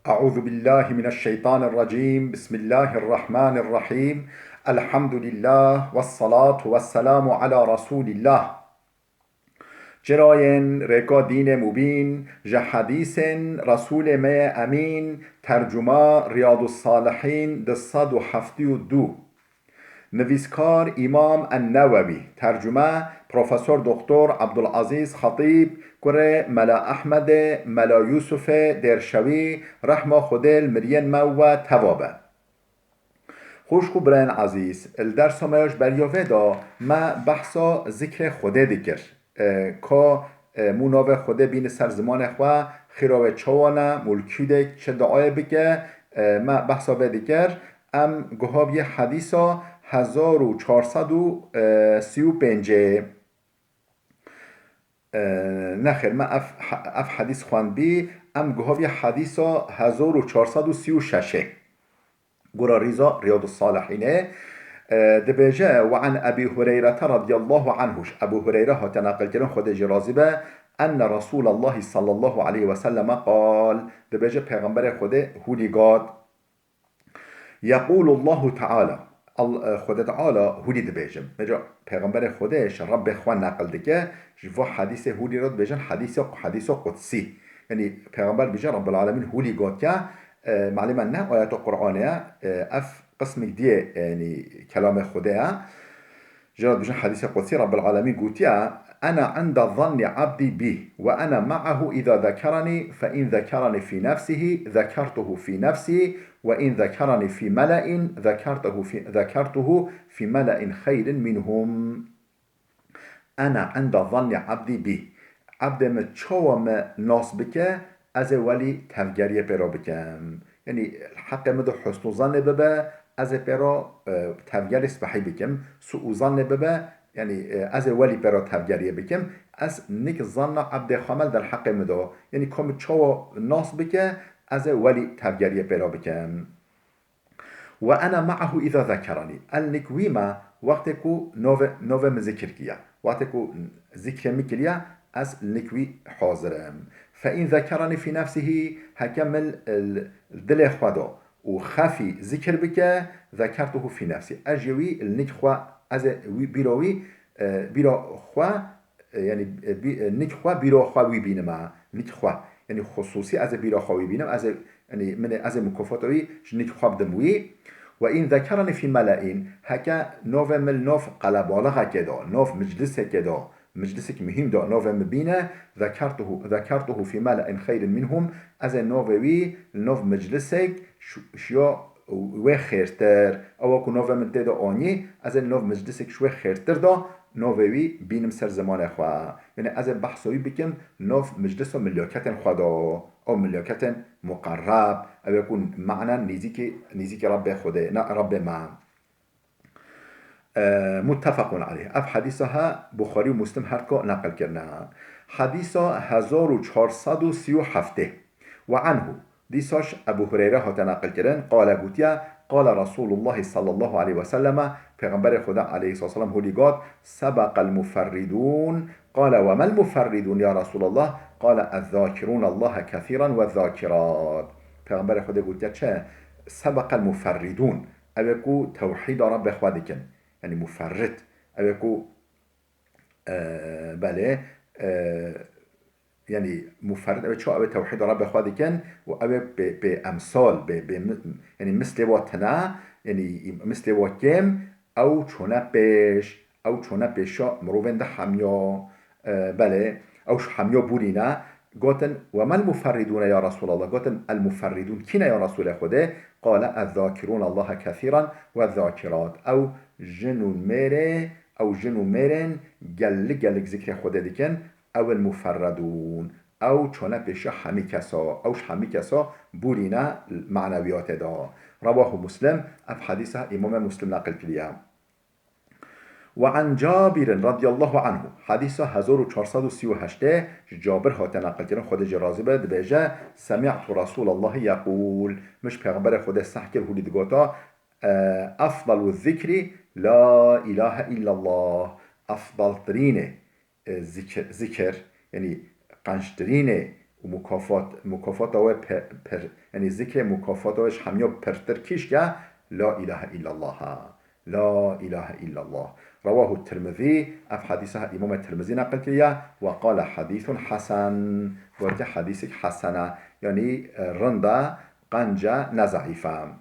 أعوذ بالله من الشيطان الرجيم بسم الله الرحمن الرحيم الحمد لله والصلاة والسلام على رسول الله جراين ركا دين مبين جحديث رسول ما أمين ترجمة رياض الصالحين دصد وحفتي دو نویسکار امام النووی ترجمه پروفسور دکتر عبدالعزیز خطیب کره ملا احمد ملا یوسف درشوی رحمه خودل مرین مو توابه خوشکو برن عزیز الدرس همایش بریاوه دا ما بحثا ذکر خوده دیگر که مناوه خوده بین سر زمان خواه خیراوه چوانه ملکیده چه دعای بگه ما بحثا به دیگر ام گهاب یه حدیثا 1435 نخیر ما اف حدیث خوان بی ام گهاب یه حدیثا 1436 قرى رضا رياض الصالحين دبجة وعن أبي هريرة رضي الله عنه أبو هريرة تناقل كلام خد جرازبة أن رسول الله صلى الله عليه وسلم قال دبجة پیغمبر خد هولي قاد يقول الله تعالى خدا تعالى هولي دبجة مجا پیغمبر خدش رب خوان نقل دكه جوا حديث هولي رد بجن حديث قدسي يعني پیغمبر بجن رب العالمين هولي قاد که معلومه نه آیات قرآنه اف قسم دیه يعني كلام خداه جرد بجن حديث قدسي رب العالمين قوتيا أنا عند ظن عبدي بي وأنا معه إذا ذكرني فإن ذكرني في نفسه ذكرته في نفسي وإن ذكرني في ملأ ذكرته في ملأ خير منهم أنا عند ظن عبدي بي عبد ما تشوى ناس بك از ولی تفگریه پیرا بکم یعنی حق مدو حسن ظن ببه از پیرا تفگری صبحی بکم سوء ظن ببه یعنی از ولی پیرا تفگریه بکم از نیک ظن عبد خامل در حق مدو یعنی کم چاو ناس بکه از ولی تفگریه پیرا بکم و انا معه اذا ذکرنی النک ویما وقتی کو نوه مذکر کیا وقتی کو ذکر میکریا از نکوی حاضرم فإن ذكرني في نفسه هكمل الدل خدا وخفي ذكر بك ذكرته في نفسي أجوي النكخوا از بيروي بيرو خوا يعني نكخوا بيرو خوا ويبينما نكخوا يعني خصوصي از بيرو خوا ويبينم از يعني من از مكافاتوي نكخوا بدموي وإن ذكرني في ملأ هكا نوف مل نوف قلبالغ كده نوف مجلس كده مجلسك مهم دا نوف مبينة ذكرته في ملأ خير منهم از نوفوي نوف مجلسك شيا و خيرتر او اكو نوف من تيدا آني از نوف مجلسك شو خيرتر دا نوفوي بينم سر زمان خواه يعني از بحثوي بكم نوف مجلس ملياكت خدا او ملياكت مقرب او يكون معنى نزيك رب خدا رب ما متفق عليه اف حدیثها بخاری و مسلم هر که نقل کرده حدیثا 1437 و عنه دیساش ابو هریره ها نقل کردن قال گوتیا قال رسول الله صلى الله عليه وسلم پیغمبر خدا علیه الصلاه والسلام هولیگاد سبق المفردون قال وما المفردون يا رسول الله قال الذاكرون الله كثيرا والذاكرات پیغمبر خدا گوتیا چه سبق المفردون اوکو توحید رب خدا دکن يعني مفرد أبيكو بله يعني مفرد أبي شو أبي توحيد رب أخوادي كان وأبي بأمثال يعني مثل واتنا يعني مثل وكم أو شونا بيشا مروفين ده حميا بله أو حميا بولينا قاتن وما المفردون يا رسول الله قاتن المفردون كنا يا رسول خدا قال الذاكرون الله كثيرا والذاكرات أو جنون ميري أو جنون ميرن جلق ذكر خدا ديكن أو المفردون أو چونه بشه همي كسا أو همي كسا بولينا معنويات دا رواه مسلم أف حديثة إمام مسلم نقل كليا وعن جابر رضي الله عنه حديثة 1438 جابر هات نقل كلام خود جرازبه دبجه سمعت رسول الله يقول مش پیغمبر خود سحكر هولي دقاتا أفضل الذكر لا إله إلا الله أفضل ترين ذكر يعني قنشترين و مکافات او یعنی ذکر مکافات اوش همیا پرتر کیش که لا اله الا الله، لا اله الا الله. رواه الترمذي، اف حديثها امام الترمذي نقل كريا وقال حديث حسن، وقت حديث حسنه يعني رنده قنجه نزعيفه.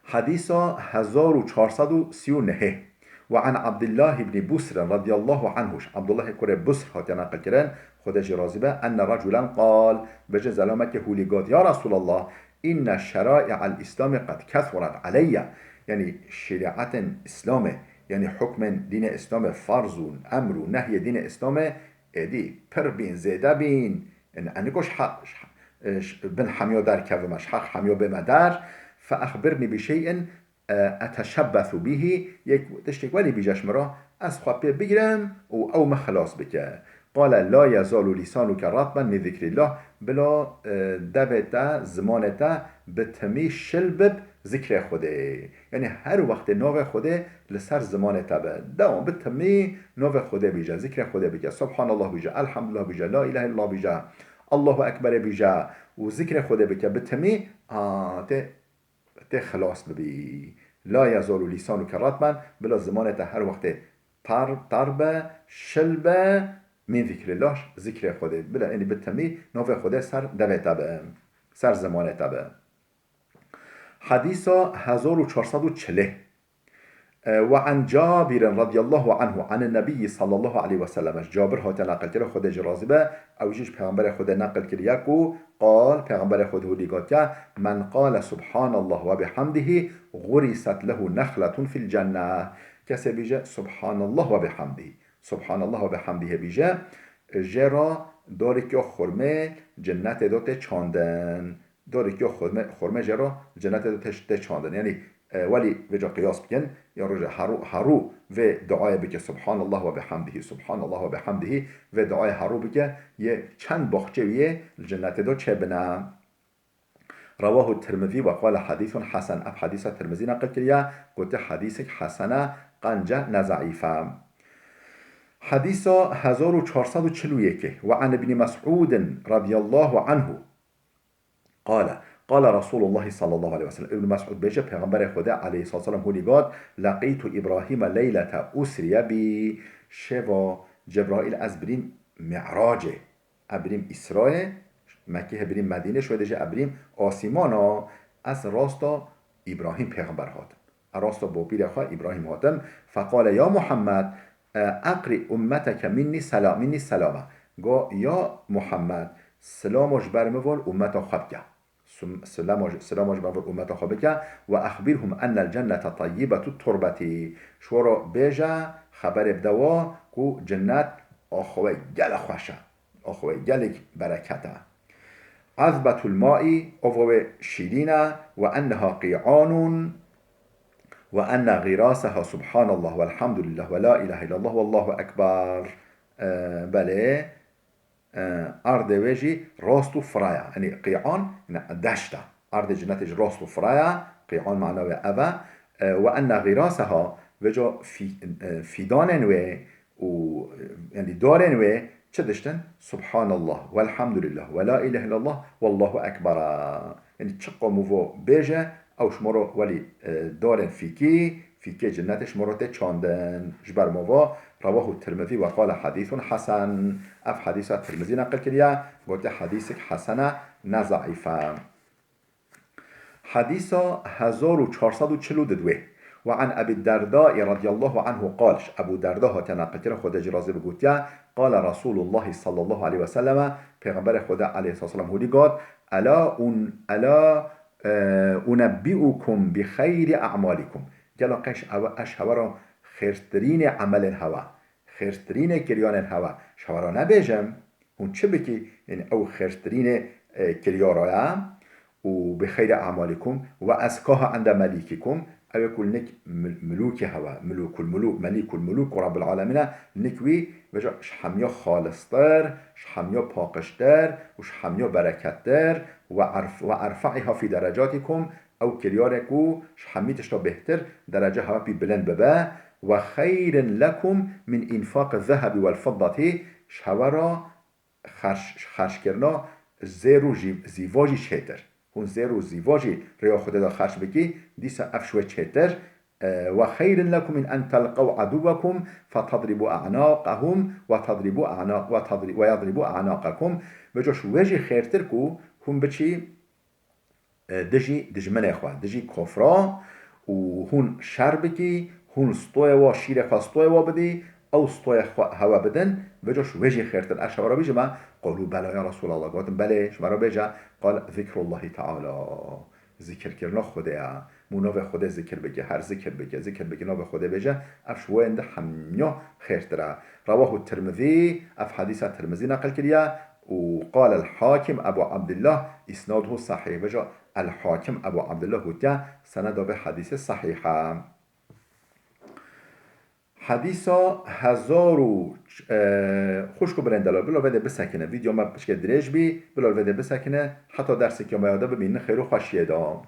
حديث 1439 وعن عبد الله بن بسر رضي الله عنه، عبد الله كره بسر هات نقل كرن خودش راضي به ان رجلا قال بجه زلامك هولي قال يا رسول الله ان شرائع الاسلام قد كثرت علي، يعني شريعه اسلام يعني حكم دين اسلام فرض و امر و نهي دين اسلام ادي پر بين زيده بين ان انكش حق بن حميو در كومش حق حميو بمدر فاخبرني بشيء اتشبث به، یک تشتك ولی بیجش مرا از خواه بگیرم او ما خلاص بکه. قال لا يزال لسانك رطبا من ذكر الله، بلا دوتا زمانتا بتمی شلبب ذکر خوده، یعنی هر وقت نو خوده لسر زمانتا به دوام بتمی نو خوده بیجه، ذکر خوده بیجه، سبحان الله بیجه، الحمدلله بیجه، لا اله الا الله بیجه، الله اکبر بیجه و ذکر خوده بیجه بتمی ته خلاص ببی. لا يزال لسانك رطبا، بلا زمانتا هر وقت طربه شلبه من ذکر الله ذکر خوده، بلا یعنی بتمی نو خوده سر دوتا به سر زمانتا به. حديث 1440 وعن جابر رضي الله عنه عن النبي صلى الله عليه وسلم، جابر هات نقل كده خود جرازبه او جيش پیغمبر خود نقل كده يكو قال پیغمبر خود هو لقات من قال سبحان الله وبحمده غرست له نخلة في الجنة، کسی بیجه سبحان الله وبحمده، سبحان الله وبحمده بیجه جرا داری که خرمه جنت دوت چاندن، داری که خرمه جرا جنت دوت چاندن، یعنی ولی وجا قیاس بکن یا رجا هرو و دعای بکه سبحان الله و بحمده، سبحان الله و بحمده و دعای هرو بکه یه چند باخچه ویه جنت دو چه بنا. رواه الترمذي وقال حديث حسن، اب حديث الترمذي نقل كريا قلت حديث حسنه قنجه نزعيفه. حديث 1441 وعن ابن مسعود رضي الله عنه قال قال رسول الله صلى الله عليه وسلم، ابن مسعود بيجه پیغمبر خدا عليه الصلاه والسلام هو لقاد لقيت ابراهيم ليله اسري بي، شوا جبرائيل از بریم معراجه ابریم اسراء مکه بریم مدینه شده جه ابریم آسیمانا از راستا ابراهیم پیغمبر هاتم، راستا با پیر خواه ابراهیم هاتم. فقال یا محمد اقری امتك مني سلام، مني سلامه، گو یا محمد سلامش برموال امت خواب که سلامش برموال امت خواب که و اخبرهم ان الجنة طیبة التربة، شورا بیجه خبر بدوا کو جنت آخوه گل خوشه، آخوه گل برکته. عذبة الماء أفوه شيرينة وأنها قيعان وأن غراسها سبحان الله والحمد لله ولا إله إلا الله والله أكبر. بله أرض وجي راستو فرايا، يعني قيعان دشتا، أرض جنتج راستو فرايا، قيعان معناه أبا، وأن غراسها وجا في دانن و يعني دارن چه داشتن؟ سبحان الله والحمد لله ولا اله الا الله والله اکبر، یعنی چه قامو بیجه او شمارو ولی دارن فیکی جنتش مرات چاندن جبر مووا. رواه الترمذي وقال حديث حسن، اف حديث الترمذي نقل كريا قلت حديث حسنه نضعيفه. حديث 1442 وعن ابي الدرداء رضي الله عنه قال، ابو درداء تنقل كده خود جرازه بگوتیا قال رسول الله صلى الله عليه وسلم، پیغمبر خدا علیه السلام هودی گفت الا انبئكم بخير اعمالكم، گلا قش اشهورا خیرترین عمل هوا، خیرترین کریان هوا شورا نبیجم اون چه بکی، یعنی او خیرترین کریارا و بخير اعمالكم و ازکاها عند ملیککم، او يقول نك ملوك هوا ملوك الملوك مليك الملوك ورب العالمين نكوي وجا شحميا خالصتر شحميا پاقشتر وشحميا بركتر وارفعها في درجاتكم، او كرياركو شحمي تشتا بهتر درجة هوا بي بلند ببا وخير لكم من انفاق الذهب والفضة، شهورا خرش کرنا زیر و زیواجی چهتر هون زیر و زیواجی ریا خود دا خرش بکی دیسا افشوه چهتر و خیر لكم من ان تلقوا عدوكم فتضربوا اعناقهم ويضربوا اعناقكم بجوش وجه خيرتر كو هم بچي دجي من اخوان دجي كفرا و هون شربكي هون سطوه و شیر خواستوه و بدی او سطوه هوا بدن بجوش وجه خيرتر اشعر بجمع قالوا بلى يا رسول الله قالوا بلى شما را بجا قال ذكر الله تعالى ذکر کردن خدا منو خدا ذکر بگه هر ذکر بگه نو خدا بجه اف شوند حمنو خيرترا رواه الترمذي اف حديث الترمذي نقل كريا وقال الحاكم ابو عبد الله اسناده صحيح بجا الحاكم ابو عبد الله هوتيا سند به حديث صحيحه حدیثا هزارو خوشکو برندلا بلا وده بسکنه ویدیو ما بشکه دریج بی بلا وده بسکنه حتی درسی که ما یاده ببینه خیرو خوشیه دام